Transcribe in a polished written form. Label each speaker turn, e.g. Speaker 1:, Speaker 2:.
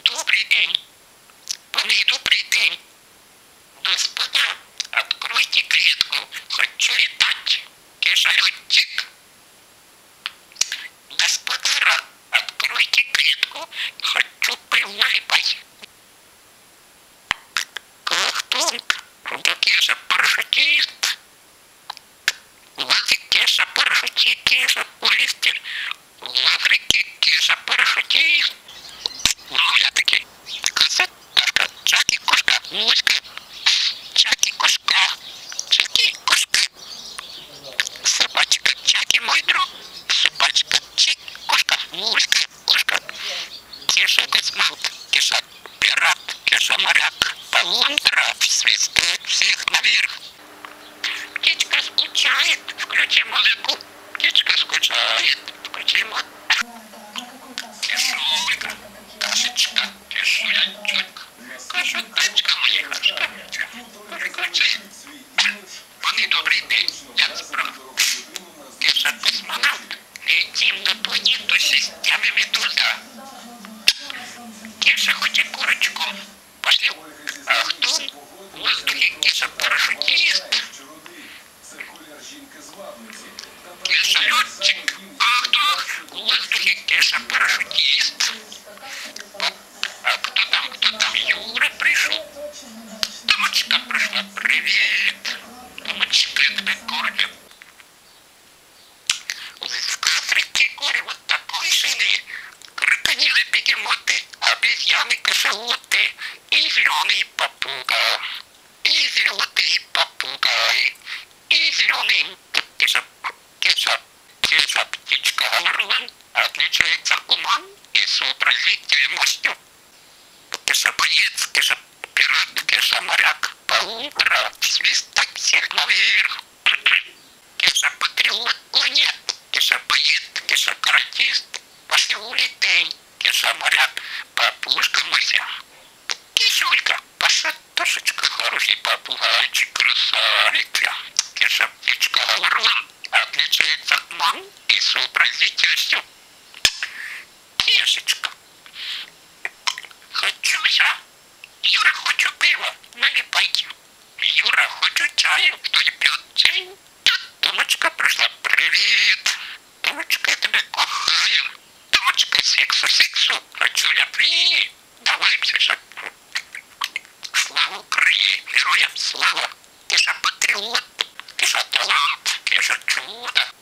Speaker 1: Добрый день. Добрый день. Господа, откройте клетку. Хочу летать. Кишалетчик. Господа, откройте клетку. Хочу прилипать. Колохтонг. Да Кеша парашютист. Лазик Кеша парашютист. Кеша полистер. Лаврики Кеша парашютист. Ну, я таки. Кошка, Чаки, кошка, муська. Чаки, кошка. Чаки, кошка. Собачка, Чаки, мой друг. Собачка, Чаки, кошка, муська, кошка. Кеша космонавт, Кеша пират, Кеша моряк. Полундра свистает всех наверх. Птичка скучает, включи музыку. Птичка скучает, включи музыку. Кешулька, кошечка, кешулечек. Кошечка моя, кошечка. Пани добрый день, я справ. Кеша космонавт, летим на планету системы Медуза. Кеша хочет курочку. Пошли. Ах, кто? В воздухе Кеша парашютист. Кеша летчик. Ах, кто? В воздухе Кеша парашютист. А кто там? Юра пришел. Дамочка пришла. Привет. Дамочка, я тебя кормлю. В Африке горе вот такой жили. Крокодилы, бегемоты, обезьяны, кашалоты и зеленый попугай. И зеленый попугай. И зеленый Кеша птичка Орлан отличается умом и сообразительностью. Кеша боец, Кеша пират, Кеша моряк, полутора, свисток всех наверх. Кеша патриот планет, Кеша боец, Кеша каратист, пошли улетень, Кеша моряк, папушка моя. Кешулька, пошаташечка, хороший попугайчик, красавица. Кеша птичка Орлан отличается умом и сообразительностью. Кешечка. Хочу я. Юра, хочу пива. Налипайте. Юра, хочу чаю. Кто не пьет чай? Дамочка пришла. Привет. Дамочка, я тебя кохаю. Дамочка, сексу. Хочу любви. Давай, Кеша. Слава Украине. Героям слава. Кеша патриот. Кеша талант. Кеша чудо.